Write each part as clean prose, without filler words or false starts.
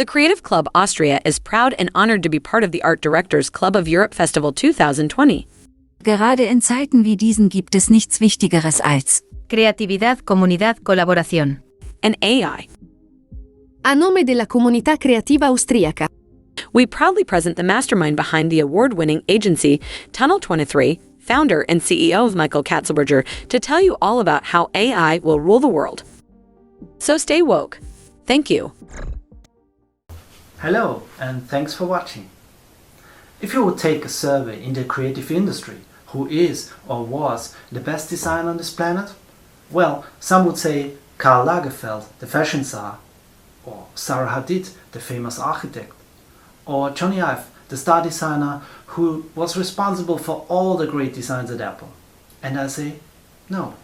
The Creative Club Austria is proud and honored to be part of the Art Directors Club of Europe Festival 2020. Gerade in Zeiten wie diesen gibt es nichts Wichtigeres als Creatividad, comunidad, colaboración. And AI. A nome della comunità creativa austriaca, We proudly present the mastermind behind the award-winning agency, TUNNEL23, founder and CEO of Michael Katzlberger, to tell you all about how AI will rule the world. So stay woke. Thank you. Hello, and thanks for watching. If you would take a survey in the creative industry, who is or was the best designer on this planet? Well, some would say Karl Lagerfeld, the fashion czar, or Zaha Hadid, the famous architect, or Johnny Ive, the star designer who was responsible for all the great designs at Apple. And I say, no,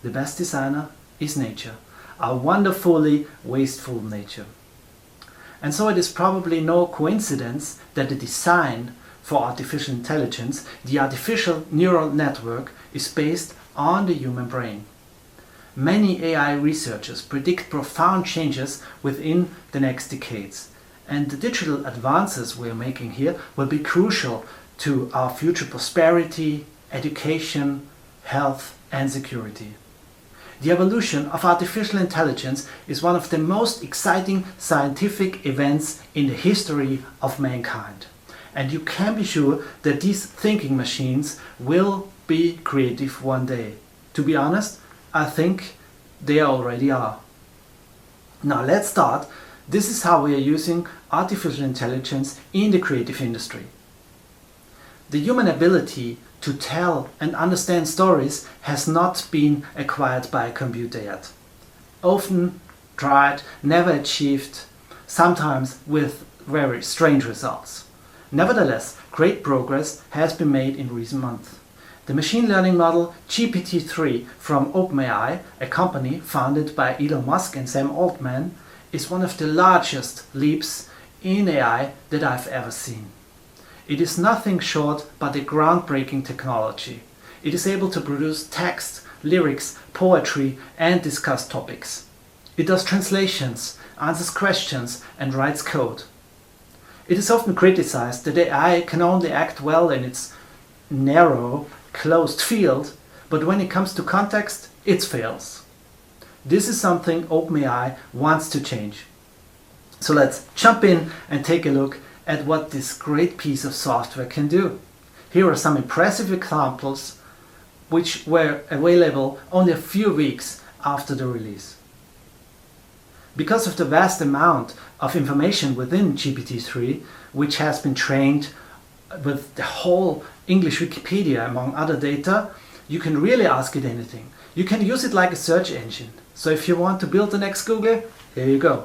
the best designer is nature, our wonderfully wasteful nature. And so it is probably no coincidence that the design for artificial intelligence, the artificial neural network, is based on the human brain. Many AI researchers predict profound changes within the next decades, and the digital advances we are making here will be crucial to our future prosperity, education, health and security. The evolution of artificial intelligence is one of the most exciting scientific events in the history of mankind. And you can be sure that these thinking machines will be creative one day. To be honest, I think they already are. Now let's start. This is how we are using artificial intelligence in the creative industry. The human ability to tell and understand stories has not been acquired by a computer yet. Often tried, never achieved, sometimes with very strange results. Nevertheless, great progress has been made in recent months. The machine learning model GPT-3 from OpenAI, a company founded by Elon Musk and Sam Altman, is one of the largest leaps in AI that I've ever seen. It is nothing short but a groundbreaking technology. It is able to produce text, lyrics, poetry and discuss topics. It does translations, answers questions and writes code. It is often criticized that AI can only act well in its narrow, closed field, but when it comes to context, it fails. This is something OpenAI wants to change. So let's jump in and take a look at what this great piece of software can do. Here are some impressive examples which were available only a few weeks after the release. Because of the vast amount of information within GPT-3, which has been trained with the whole English Wikipedia among other data, you can really ask it anything. You can use it like a search engine. So if you want to build the next Google, here you go.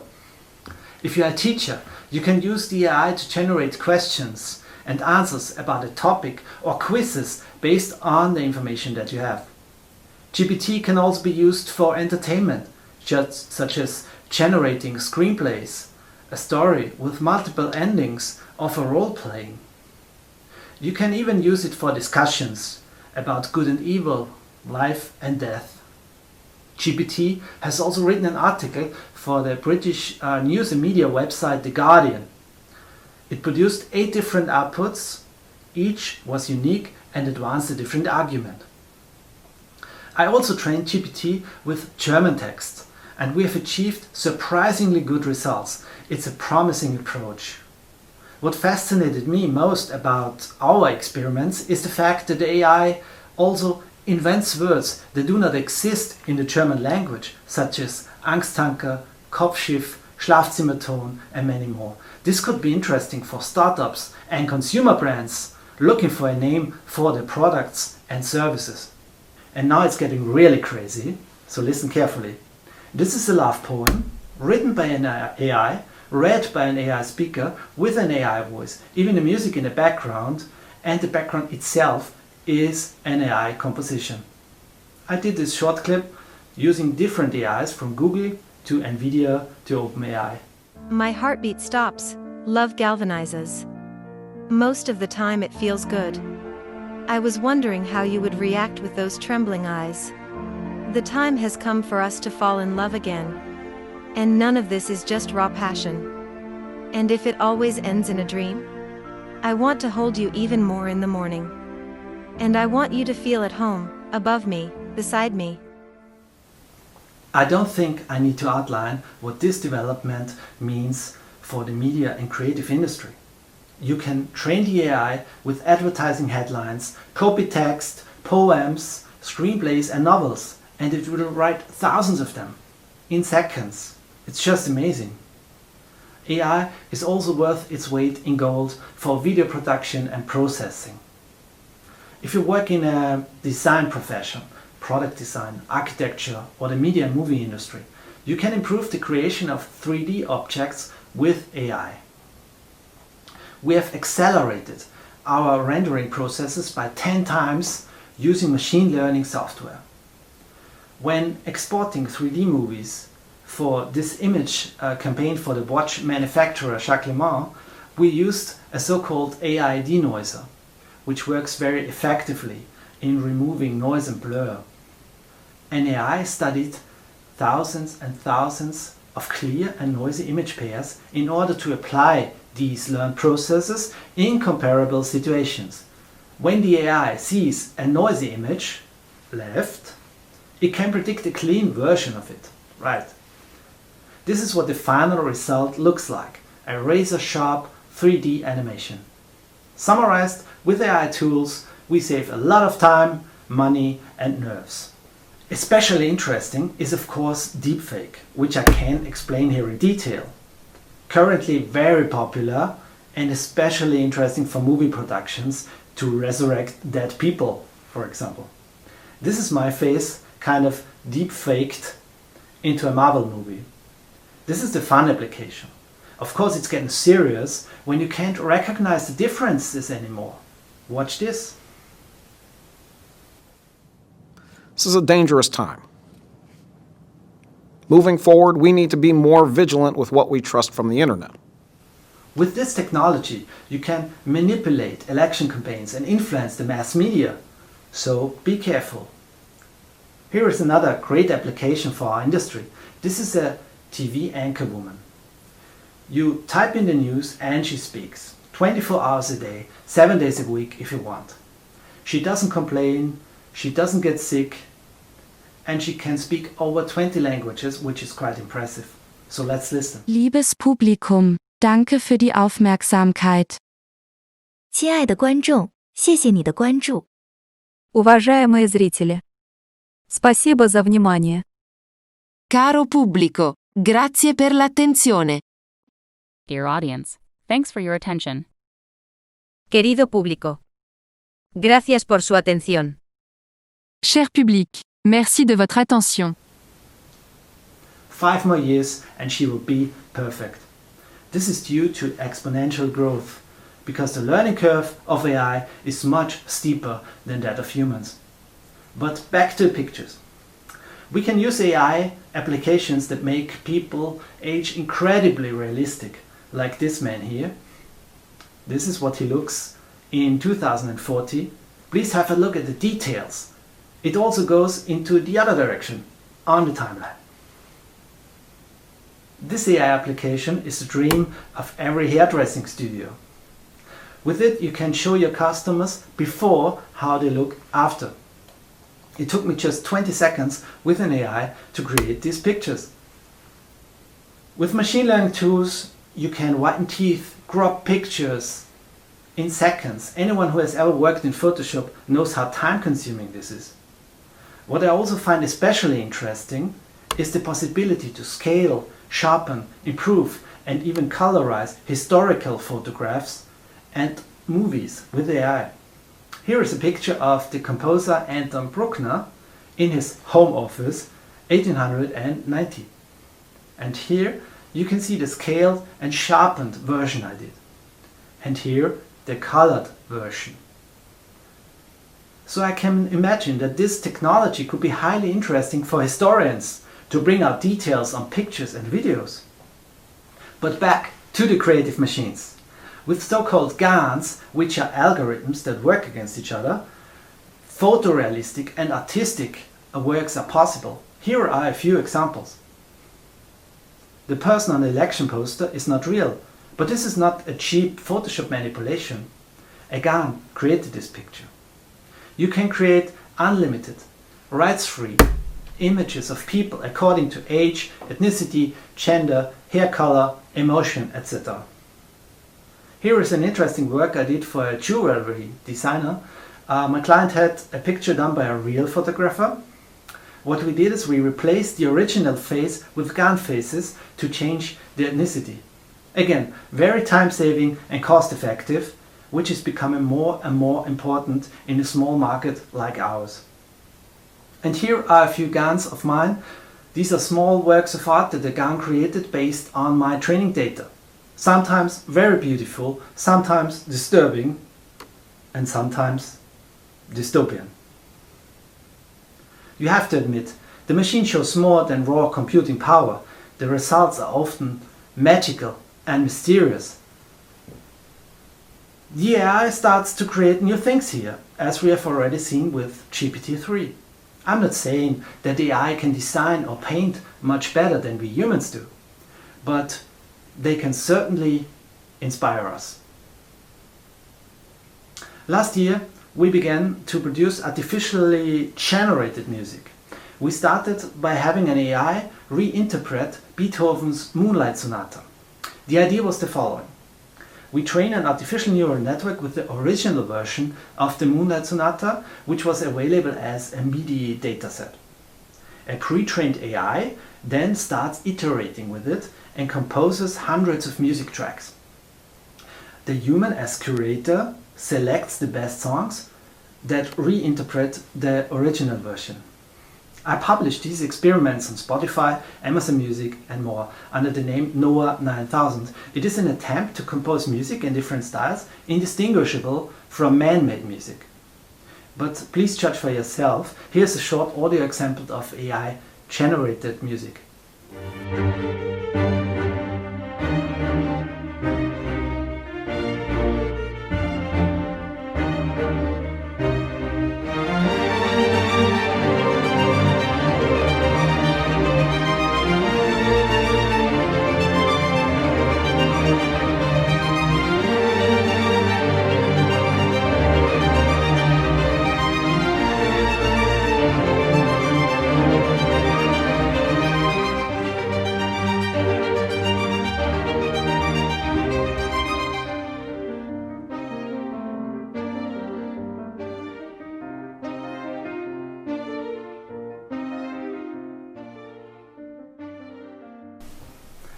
If you're a teacher, you can use the AI to generate questions and answers about a topic or quizzes based on the information that you have. GPT can also be used for entertainment, such as generating screenplays, a story with multiple endings, or for role-playing. You can even use it for discussions about good and evil, life and death. GPT has also written an article for the British news and media website The Guardian. It produced 8 different outputs, each was unique and advanced a different argument. I also trained GPT with German text, and we have achieved surprisingly good results. It's a promising approach. What fascinated me most about our experiments is the fact that the AI also invents words that do not exist in the German language, such as Angsttanker, Kopfschiff, Schlafzimmerton and many more. This could be interesting for startups and consumer brands looking for a name for their products and services. And now it's getting really crazy, so listen carefully. This is a love poem written by an AI, read by an AI speaker with an AI voice, even the music in the background, and the background itself is an AI composition. I did this short clip using different AIs from Google to NVIDIA to OpenAI. My heartbeat stops. Love galvanizes. Most of the time it feels good. I was wondering how you would react with those trembling eyes. The time has come for us to fall in love again. And none of this is just raw passion. And if it always ends in a dream? I want to hold you even more in the morning. And I want you to feel at home, above me, beside me. I don't think I need to outline what this development means for the media and creative industry. You can train the AI with advertising headlines, copy text, poems, screenplays and novels, and it will write thousands of them in seconds. It's just amazing. AI is also worth its weight in gold for video production and processing. If you work in a design profession, product design, architecture or the media and movie industry, you can improve the creation of 3D objects with AI. We have accelerated our rendering processes by 10 times using machine learning software. When exporting 3D movies for this image campaign for the watch manufacturer Jacques Lemon, we used a so-called AI denoiser, which works very effectively in removing noise and blur. An AI studied thousands and thousands of clear and noisy image pairs in order to apply these learned processes in comparable situations. When the AI sees a noisy image, left, it can predict a clean version of it, right. This is what the final result looks like, a razor-sharp 3D animation. Summarized, with AI tools, we save a lot of time, money and nerves. Especially interesting is of course deepfake, which I can't explain here in detail. Currently very popular and especially interesting for movie productions to resurrect dead people, for example. This is my face kind of deepfaked into a Marvel movie. This is the fun application. Of course it's getting serious when you can't recognize the differences anymore. Watch this. This is a dangerous time. Moving forward, we need to be more vigilant with what we trust from the internet. With this technology, you can manipulate election campaigns and influence the mass media. So be careful. Here is another great application for our industry. This is a TV anchor woman. You type in the news and she speaks 24 hours a day, 7 days a week if you want. She doesn't complain, she doesn't get sick, and she can speak over 20 languages, which is quite impressive. So let's listen. Liebes Publikum, danke für die Aufmerksamkeit. 亲爱的观众，谢谢你的关注。 Уважаемые зрители, спасибо за внимание. Caro pubblico, grazie per l'attenzione. Dear audience, thanks for your attention. Querido público. Gracias por su atención. Cher public, merci de votre attention. 5 more years and she will be perfect. This is due to exponential growth, because the learning curve of AI is much steeper than that of humans. But back to pictures. We can use AI applications that make people age incredibly realistic, like this man here. This is what he looks in 2040. Please have a look at the details. It also goes into the other direction, on the timeline. This AI application is the dream of every hairdressing studio. With it you can show your customers before how they look after. It took me just 20 seconds with an AI to create these pictures. With machine learning tools you can whiten teeth, crop pictures in seconds. Anyone who has ever worked in Photoshop knows how time consuming this is. What I also find especially interesting is the possibility to scale, sharpen, improve and even colorize historical photographs and movies with AI. Here is a picture of the composer Anton Bruckner in his home office 1890. And here you can see the scaled and sharpened version I did. And here the colored version. So I can imagine that this technology could be highly interesting for historians to bring out details on pictures and videos. But back to the creative machines. With so-called GANs, which are algorithms that work against each other, photorealistic and artistic works are possible. Here are a few examples. The person on the election poster is not real, But this is not a cheap Photoshop manipulation. A GAN created this picture. You can create unlimited, rights-free images of people according to age, ethnicity, gender, hair color, emotion, etc. Here is an interesting work I did for a jewelry designer. My client had a picture done by a real photographer. What we did is we replaced the original face with GAN faces to change the ethnicity. Again, very time-saving and cost-effective, which is becoming more and more important in a small market like ours. And here are a few GANs of mine. These are small works of art that the GAN created based on my training data. Sometimes very beautiful, sometimes disturbing, and sometimes dystopian. You have to admit, the machine shows more than raw computing power. The results are often magical and mysterious. The AI starts to create new things here, as we have already seen with GPT-3. I'm not saying that AI can design or paint much better than we humans do, but they can certainly inspire us. Last year, we began to produce artificially generated music. We started by having an AI reinterpret Beethoven's Moonlight Sonata. The idea was the following. We train an artificial neural network with the original version of the Moonlight Sonata, which was available as a MIDI dataset. A pre-trained AI then starts iterating with it and composes hundreds of music tracks. The human as curator selects the best songs that reinterpret the original version. I published these experiments on Spotify, Amazon Music and more under the name Noah 9000. It is an attempt to compose music in different styles indistinguishable from man-made music. But please judge for yourself. Here's a short audio example of AI generated music.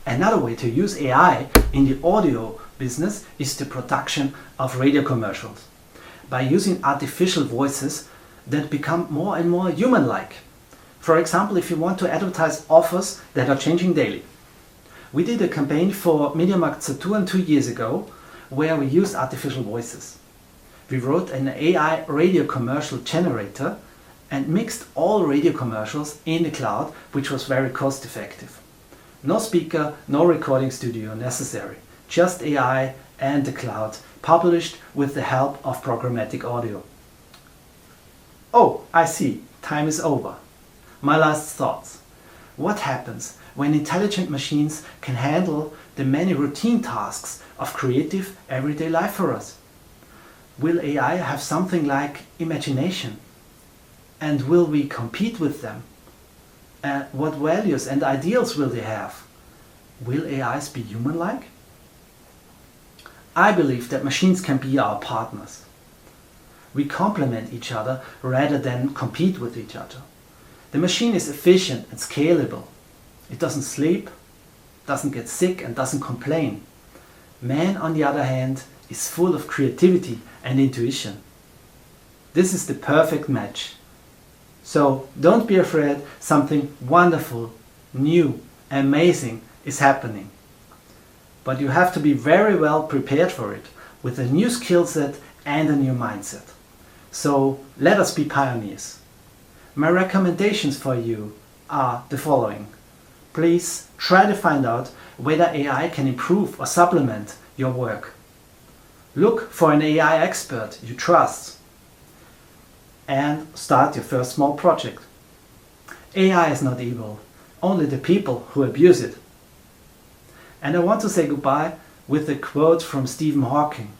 Another way to use AI in the audio business is the production of radio commercials by using artificial voices that become more and more human-like. For example, if you want to advertise offers that are changing daily. We did a campaign for MediaMarkt Saturn 2 years ago where we used artificial voices. We wrote an AI radio commercial generator and mixed all radio commercials in the cloud, which was very cost effective. No speaker, no recording studio necessary, just AI and the cloud, published with the help of programmatic audio. Oh, I see, time is over. My last thoughts. What happens when intelligent machines can handle the many routine tasks of creative everyday life for us? Will AI have something like imagination? And will we compete with them? What values and ideals will they have? Will AIs be human-like? I believe that machines can be our partners. We complement each other rather than compete with each other. The machine is efficient and scalable. It doesn't sleep, doesn't get sick and doesn't complain. Man, on the other hand, is full of creativity and intuition. This is the perfect match. So don't be afraid, something wonderful, new, amazing is happening. But you have to be very well prepared for it, with a new skill set and a new mindset. So let us be pioneers. My recommendations for you are the following. Please try to find out whether AI can improve or supplement your work. Look for an AI expert you trust and start your first small project. AI is not evil, only the people who abuse it. And I want to say goodbye with a quote from Stephen Hawking.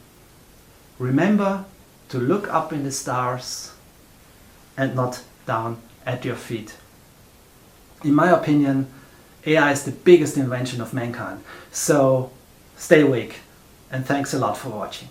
Remember to look up in the stars and not down at your feet. In my opinion, AI is the biggest invention of mankind. So stay awake, and thanks a lot for watching.